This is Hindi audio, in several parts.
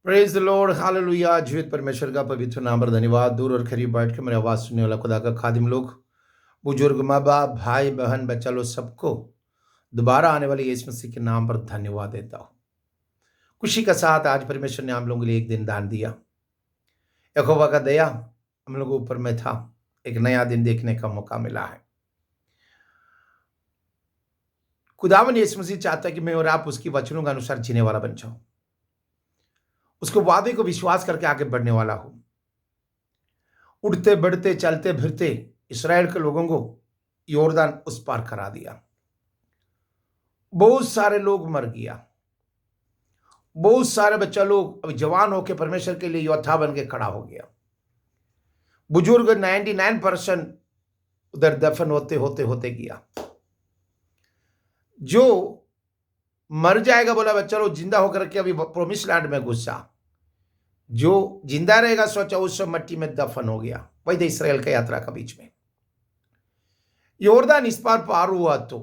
Praise the Lord hallelujah. जीवित परमेश्वर का पवित्र नाम पर धन्यवाद। दूर और करीब बैठ के मेरी आवाज़ सुनने वाला खुदा का खादिम लोग, बुजुर्ग, माँ बाप, भाई बहन, बच्चा लोग, सबको दोबारा आने वाले यीशु मसीह के नाम पर धन्यवाद देता हूँ। खुशी का साथ आज परमेश्वर ने हम लोगों के लिए एक दिन दान दिया। यहोवा का दया हम लोगों ऊपर में था, एक नया दिन देखने का मौका मिला है। खुदावन यीशु मसीह चाहता है कि मैं और आप उसकी वचनों के अनुसार जीने वाला बन जाऊं, उसके वादे को विश्वास करके आगे बढ़ने वाला हूं। उड़ते बढ़ते चलते फिरते इस्राएल के लोगों को योरदान उस पार करा दिया। बहुत सारे लोग मर गया, बहुत सारे बच्चा लोग अब जवान होकर परमेश्वर के लिए योद्धा बन के खड़ा हो गया। बुजुर्ग 99% उधर दफन होते होते होते गया। जो मर जाएगा बोला बच्चा लोग जिंदा होकर के अभी प्रोमिस लैंड में घुसा, जो जिंदा रहेगा सोचा उस सब मट्टी में दफन हो गया। वही थे इस्राएल का यात्रा का बीच में योरदान इस पार हुआ तो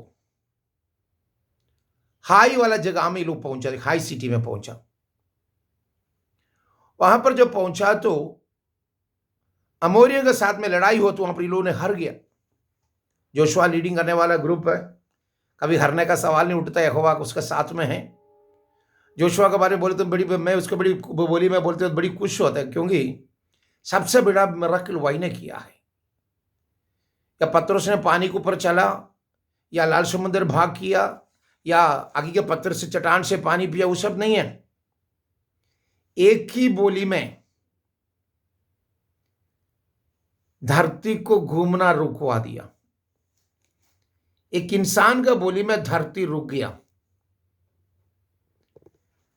हाई वाला जगह में लोग पहुंचा, हाई सिटी में पहुंचा। वहां पर जब पहुंचा तो अमोरियों के साथ में लड़ाई हो तो वहां पर लोगों ने हार गया। जोशुआ लीडिंग करने वाला ग्रुप है, कभी हारने का सवाल नहीं उठता। यहोवा उसके साथ में है। जोशुआ के बारे में बोले तो मैं उसके बड़ी बोली में बोलते तो बड़ी खुश होता है, क्योंकि सबसे बड़ा मिरेकल वही ने किया है। या पत्रोस ने पानी के ऊपर चला, या लाल समुद्र भाग किया, या आगे के पत्थर से चट्टान से पानी पिया, वो सब नहीं है। एक ही बोली में धरती को घूमना रुकवा दिया। एक इंसान का बोली में धरती रुक गया,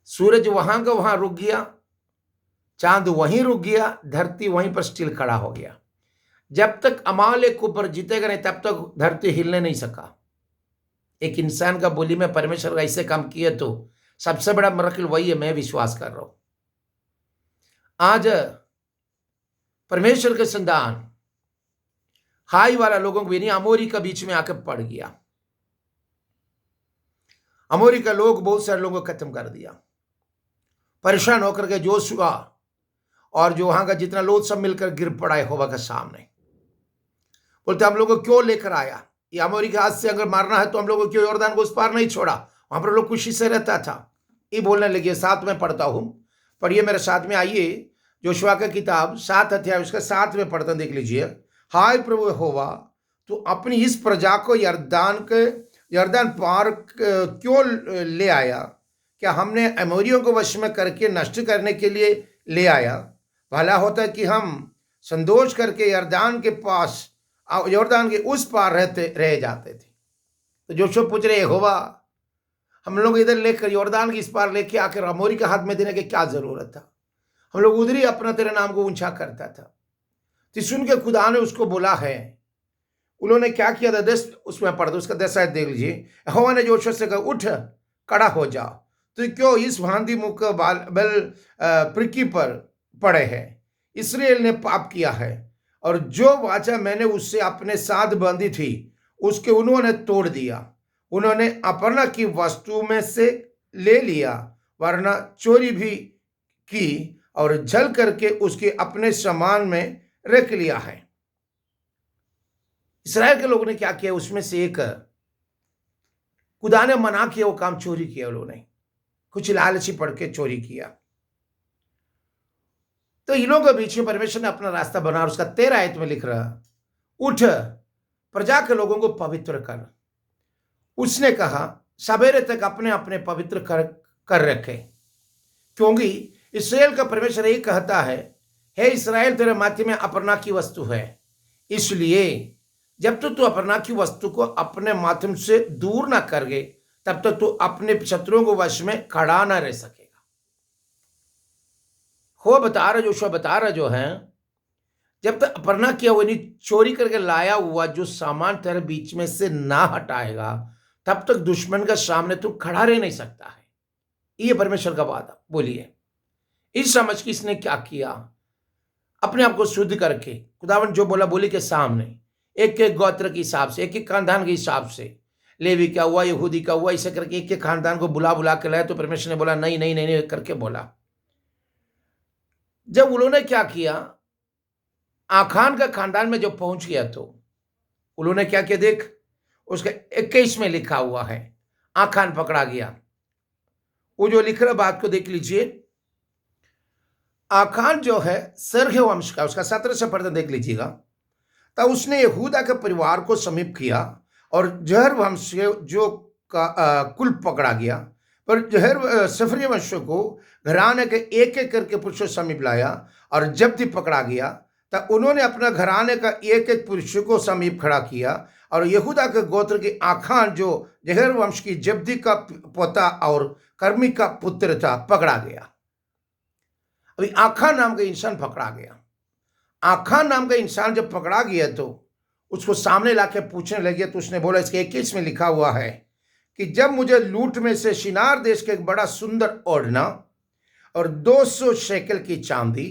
सूरज वहां का वहां रुक गया, चांद वहीं रुक गया, धरती वहीं पर स्टिल खड़ा हो गया। जब तक अमालेक के ऊपर जीतेगा नहीं तब तक धरती हिलने नहीं सका। एक इंसान का बोली में परमेश्वर ऐसे काम किए तो सबसे बड़ा मिरेकल वही है, मैं विश्वास कर रहा हूं। आज परमेश्वर के संतान हाई वाला लोगों को भी नहीं, अमोरी का बीच में आकर पड़ गया। अमोरी का लोग बहुत सारे लोगों को खत्म कर दिया। परेशान होकर के जोशुआ और जो वहां का जितना लोग सब मिलकर गिर पड़ा यहोवा के सामने। बोलते हम लोगों को क्यों लेकर आया, ये अमोरी के हाथ से अगर मारना है तो हम लोगों को क्यों यॉर्दान को उस पार नहीं छोड़ा। वहां पर लोग खुशी से रहता था। ये बोलने लगे, साथ में पढ़ता हूं, पढ़िए मेरे साथ में, आइए जोशुआ का किताब 7 अध्याय उसका 7 में पढ़ता देख लीजिए। हाय प्रभु यहोवा, तू अपनी इस प्रजा को यरदान पार क्यों ले आया? क्या हमने अमोरियों को वश में करके नष्ट करने के लिए ले आया? भला होता कि हम संतोष करके यरदान के पास, यरदान के उस पार रह जाते थे। तो जोशुआ पूछ रहे, यहोवा हम लोग इधर लेकर यरदान के इस पार लेके आकर अमोरी के हाथ में देने की क्या जरूरत था? हम लोग उधर ही अपना तेरे नाम को ऊंचा करता था। तो सुन के खुदा ने उसको बोला है, उन्होंने क्या किया था 10 उसमें पढ़ दो, उसका 10 आयत देख लीजिए। यहोवा ने जोशुआ से कहा, उठ खड़ा हो जा, तो क्यों इस भांति मुख बल पृथ्वी पर पड़े है? इस्राएल ने पाप किया है और जो वाचा मैंने उससे अपने साथ बांधी थी उसके उन्होंने तोड़ दिया। उन्होंने अपर्णा की वस्तु में से ले लिया, वरना चोरी भी की और जल करके उसके अपने सामान में रख लिया है। इस्राएल के लोगों ने क्या किया, उसमें से एक खुदा ने मना किया, वो काम चोरी किया। उन्होंने कुछ लालची पढ़ के चोरी किया। तो इन लोगों के बीच में परमेश्वर ने अपना रास्ता बना और उसका 13 आयत में लिख रहा, उठ प्रजा के लोगों को पवित्र कर। उसने कहा सवेरे तक अपने अपने पवित्र कर रखे, क्योंकि इस्राएल का परमेश्वर यही कहता है, हे इस्राएल तेरे माथे में अपर्णा की वस्तु है। इसलिए जब तक तू अपर्णा की वस्तु को अपने माध्यम से दूर ना करगे तब तक तू अपने शत्रुओं को वश में खड़ा ना रह सकेगा। हो बता रहा, जोशुआ बता रहा जो है, जब तक अपर्णा किया हुआ नहीं, चोरी करके लाया हुआ जो सामान तेरे बीच में से ना हटाएगा तब तक दुश्मन का सामने तू खड़ा रह नहीं सकता है। ये परमेश्वर का वादा। बोलिए, इस समझ के इसने क्या किया, अपने आप को शुद्ध करके खुदावन जो बोला बोली के सामने एक एक गोत्र के हिसाब से, एक एक खानदान के हिसाब से, लेवी क्या हुआ, यहूदी का हुआ, ऐसे करके एक एक खानदान को बुला बुला के लाया। तो परमेश्वर ने बोला नहीं नहीं नहीं नहीं करके बोला, जब उन्होंने क्या किया, आखान का खानदान में जब पहुंच गया तो उन्होंने क्या किया, देख उसके 21 में लिखा हुआ है, आखान पकड़ा गया। वो जो लिख रहा बात को देख लीजिए। आखान जो है सर्ग वंश का, उसका 17 से पढ़ते देख लीजिएगा। तब उसने यहूदा के परिवार को समीप किया और जहर वंश जो का कुल पकड़ा गया। पर जहर सफरी वंश को घराने के एक एक करके पुरुषों समीप लाया और जब्दी पकड़ा गया। तब उन्होंने अपना घराने का एक एक पुरुष को समीप खड़ा किया और यहूदा के गोत्र की आखान जो जहर वंश की जब्दी का पोता और कर्मी का पुत्र था पकड़ा गया। अभी आखान नाम का इंसान पकड़ा गया। आखान नाम का इंसान जब पकड़ा गया तो उसको सामने लाके पूछने लगे तो उसने बोला, इसके 21 में लिखा हुआ है कि जब मुझे लूट में से शिनार देश के एक बड़ा सुंदर ओढ़ना और 200 शेकल की चांदी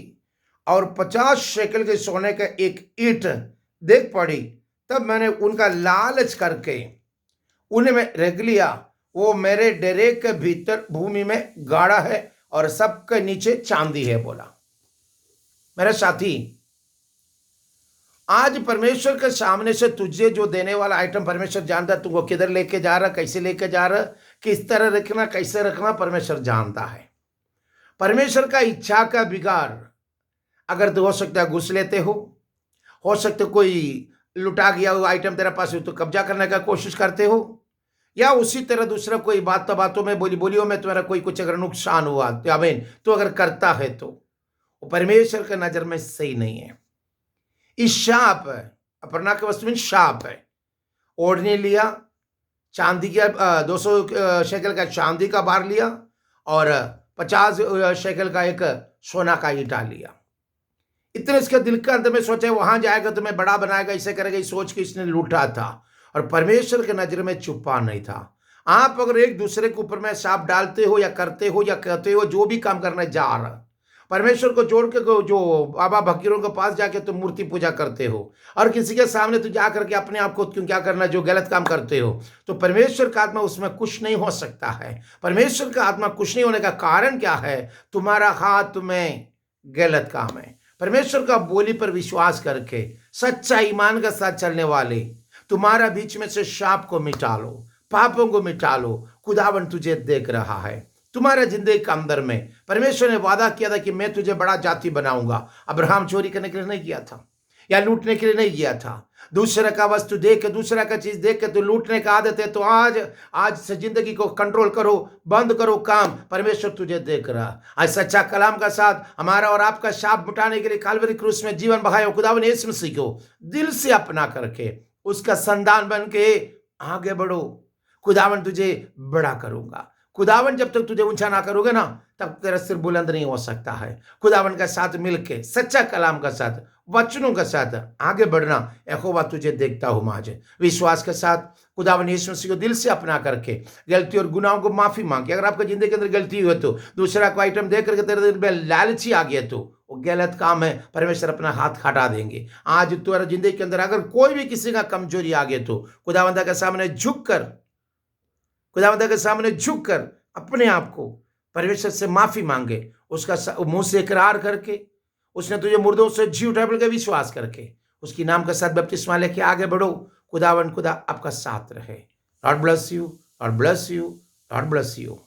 और 50 शेकल के सोने का एक ईंट देख पड़ी, तब मैंने उनका लालच करके उन्हें मैं रख लिया। वो मेरे डेरे के भीतर भूमि में गाड़ा है और सबके नीचे चांदी है। बोला, मेरे साथी, आज परमेश्वर के सामने से तुझे जो देने वाला आइटम परमेश्वर जानता है, तुमको किधर लेके जा रहा, कैसे लेके जा रहा, किस तरह रखना, कैसे रखना, परमेश्वर जानता है। परमेश्वर का इच्छा का बिगाड़ अगर तो हो सकता है घुस लेते हो सकता है कोई लुटा गया हुआ आइटम तेरे पास हो तो कब्जा करने का कोशिश करते हो, या उसी तरह दूसरा कोई बातों में बोलियों में तुम्हारा कोई कुछ अगर नुकसान हुआ तो आमीन तो अगर करता है तो वो परमेश्वर के नजर में सही नहीं है। इस शाप है, अपर्णा के वस्तु में शाप है। ओढ़ने लिया, चांदी का 200 शेकल का चांदी का बार लिया और 50 शेकल का एक सोना का ईंटा लिया। इतने इसके दिल के अंदर में सोचे वहां जाएगा तो मैं बड़ा बनाएगा, इसे करेगा, इस सोच के इसने लूटा था और परमेश्वर के नजर में छुपा नहीं था। आप अगर एक दूसरे के ऊपर में सांप डालते हो या करते हो या कहते हो जो भी काम करने जा रहा, परमेश्वर को जोड़ के जो बाबा फकीरों के पास जाके तुम मूर्ति पूजा करते हो और किसी के सामने तो जा करके अपने आप को क्यों क्या करना, जो गलत काम करते हो, तो परमेश्वर का आत्मा उसमें कुछ नहीं हो सकता है। परमेश्वर का आत्मा कुछ नहीं होने का कारण क्या है? तुम्हारा हाथ में गलत काम है। परमेश्वर का बोली पर विश्वास करके सच्चा ईमान के साथ चलने वाले तुम्हारा बीच में से शाप को मिटा लो, पापों को मिटा लो। खुदावन तुझे देख रहा है। तुम्हारे जिंदगी के अंदर में परमेश्वर ने वादा किया था कि मैं तुझे बड़ा जाति बनाऊंगा। अब्राहम चोरी करने के लिए नहीं किया था या लूटने के लिए नहीं किया था। दूसरे का वस्तु देख के, दूसरा का चीज देख के तो लूटने का आदत है, तो आज से जिंदगी को कंट्रोल करो, बंद करो काम। परमेश्वर तुझे देख रहा। आज सच्चा कलाम का साथ हमारा और आपका शाप मिटाने के लिए काल्वरी क्रूस में जीवन बहाया खुदावन यीशु मसीह को दिल से अपना करके उसका संतान बन के आगे बढ़ो। खुदावन तुझे बड़ा करूंगा। खुदावन जब तक तुझे ऊंचा ना करोगे ना, तब तेरा सिर बुलंद नहीं हो सकता है। खुदावन का साथ मिलके, सच्चा कलाम का साथ, वचनों के साथ आगे बढ़ना, यहोवा तुझे देखता हूं माज। विश्वास के साथ खुदावन यीशु मसीह को दिल से अपना करके गलती और गुनाहों को माफी मांग के, अगर आपकी जिंदगी के अंदर गलती हुई तो दूसरा को आइटम देख करके तेरे दिल में लालची आ गया तो वो गलत काम है। परमेश्वर अपना हाथ हटा देंगे। आज तुम्हारा जिंदगी के अंदर अगर कोई भी किसी का कमजोरी आ गया तो खुदावंदा के सामने झुक कर अपने आप को परमेश्वर से माफी मांगे। उसका मुंह से इकरार करके, उसने तुझे मुर्दों से जी उठाया बोल के विश्वास करके उसकी नाम के साथ बपतिस्मा लेके आगे बढ़ो। खुदा आपका साथ रहे। God bless you, God bless you, God bless you.